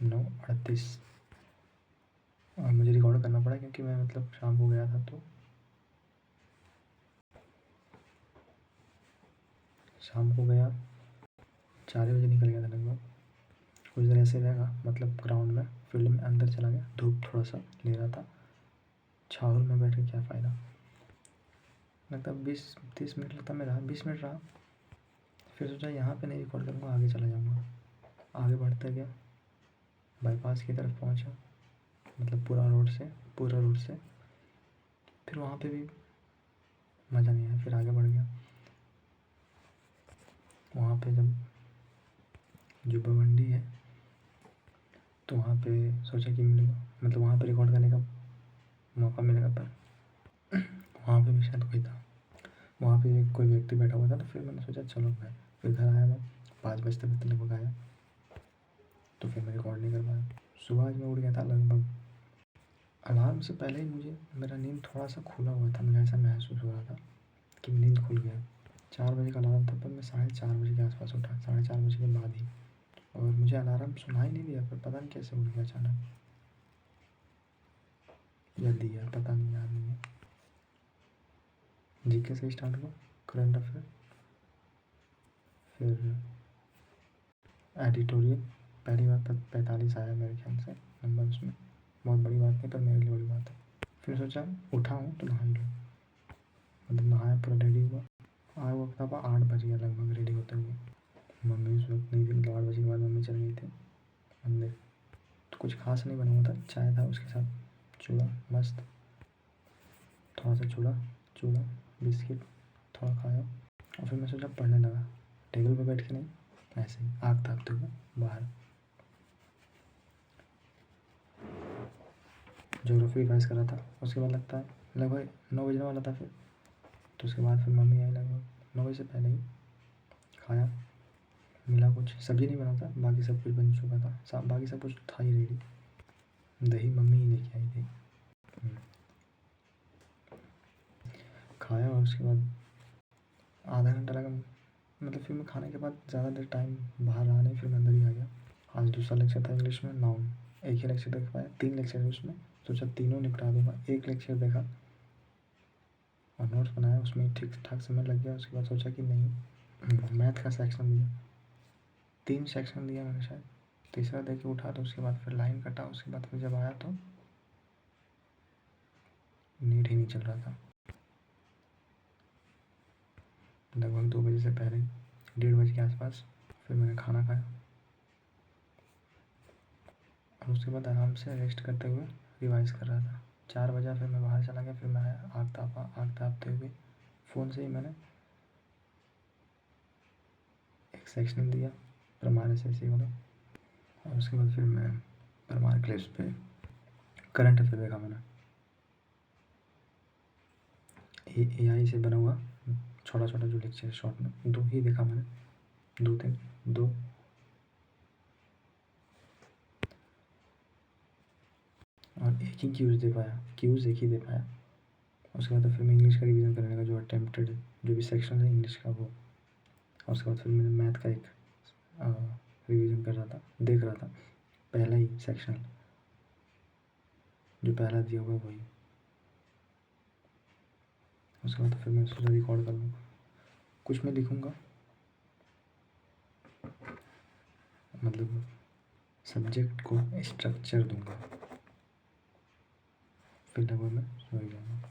9:38। मुझे रिकॉर्ड करना पड़ा क्योंकि मैं मतलब शाम को गया था, तो शाम को गया 4 बजे निकल गया था लगभग। कुछ देर ऐसे रहेगा मतलब ग्राउंड में, फील्ड में अंदर चला गया, धूप थोड़ा सा ले रहा था, छाहर में बैठ के क्या फ़ायदा। लगभग 20-30 मिनट लगता मैं रहा, 20 मिनट रहा। फिर सोचा यहाँ पे नहीं रिकॉर्ड करूँगा, आगे चला जाऊँगा। आगे बढ़ता गया, बाईपास की तरफ पहुँचा, मतलब पूरा रोड से। फिर वहाँ पे भी मज़ा नहीं आया, फिर आगे बढ़ गया। वहाँ पे जब जुब्बा मंडी है तो वहाँ पे सोचा कि मिलेगा, मतलब वहाँ पे रिकॉर्ड करने का मौका मिलेगा, पर वहाँ पे भी शायद कोई था। वहाँ पे कोई व्यक्ति बैठा हुआ था, तो फिर मैंने सोचा चलो मैं, फिर घर आया मैं 5 बजते बजते लगभग आया, तो फिर मैं रिकॉर्ड नहीं कर पाया। सुबह आज मैं उठ गया था लगभग, अलार्म से पहले ही मुझे मेरा नींद थोड़ा सा खुला हुआ था, मुझे ऐसा महसूस हो रहा था कि नींद खुल गया। 4 बजे का अलार्म था, पर मैं 4:30 बजे के आसपास उठा, 4:30 बजे के बाद ही। और मुझे अलार्म सुना ही नहीं दिया, पर पता नहीं कैसे उठ गया अचानक, या दिया पता नहीं, याद नहीं है। जीके से स्टार्ट हुआ, करंट अफेयर, फिर एडिटोरियल। पहली बार 45 आया मेरे ख्याल से नंबर उसमें, बहुत बड़ी बात नहीं, पर मेरे लिए बड़ी बात है। फिर सोचा उठा हूँ तो नहा ही लूँ, मतलब नहाया, पूरा रेडी हुआ। आया हुआ था 8 बज गया लगभग रेडी होते हुए। मम्मी उस वक्त नहीं थी, मतलब 8 बजे के बाद मम्मी चल गई थी अंदर। तो कुछ खास नहीं बना हुआ था, चाय था उसके साथ चूड़ा मस्त, थोड़ा सा चूड़ा बिस्किट थोड़ा खाया। और फिर मैं सोचा पढ़ने लगा, टेबल पे बैठ के नहीं, ऐसे ही आग तापते हुए बाहर। ज्योग्राफी रिवाइज कर रहा था। उसके बाद लगता है लगभग 9 बजने वाला था फिर, तो उसके बाद फिर मम्मी आई लगभग 9 बजे से पहले ही। खाया, मिला कुछ, सब्ज़ी नहीं बना था, बाकी सब कुछ बन चुका था, बाकी सब कुछ था ही रेडी। दही मम्मी ही लेके आई थी। खाया और उसके बाद आधा घंटा लगा, मतलब फिर मैं खाने के बाद ज़्यादा देर टाइम बाहर रहा नहीं, फिर मैं अंदर ही आ गया। आज दूसरा लेक्चर था इंग्लिश में, नाउन। एक ही लेक्चर देख पाया, 3 लेक्चर है उसमें, सोचा तीनों निपटा दूँगा। एक लेक्चर देखा और नोट्स बनाया, उसमें ठीक ठाक समय लग गया। उसके बाद सोचा कि नहीं, मैथ का सेक्शन दिया, 3 सेक्शन दिया मैंने शायद, तीसरा दे के उठा, तो उसके बाद फिर लाइन कटा। उसके बाद फिर जब आया तो नीट ही नहीं चल रहा था, लगभग 2 बजे से पहले, 1:30 बजे के आसपास। फिर मैंने खाना खाया और उसके बाद आराम से रेस्ट करते हुए रिवाइज़ कर रहा था। 4 बजा, फिर मैं बाहर चला गया। फिर मैं आया, आग तापते हुए फ़ोन से ही मैंने एक सेक्शन दिया परमार एसएससी वाला, और उसके बाद फिर मैं परमार क्लिप्स पे करंट अफेयर देखा मैंने। AI से बना हुआ छोटा छोटा जो लेक्चर शॉर्ट में, 2 ही देखा मैंने, 2 और एक ही क्यूज़ एक ही दे पाया। उसके बाद फिर मैं इंग्लिश का रिवीजन करने लगा, जो अटेम्प्टेड जो भी सेक्शन है इंग्लिश का वो। और उसके बाद फिर मैंने मैथ का एक रिवीजन कर रहा था, देख रहा था, पहला ही सेक्शन जो पहला दिया हुआ वही। उसके बाद फिर मैं सोचा रिकॉर्ड कर लूँ, कुछ मैं लिखूँगा, मतलब सब्जेक्ट को स्ट्रक्चर दूँगा, फिर लगभग मैं सो ही जाऊँगा।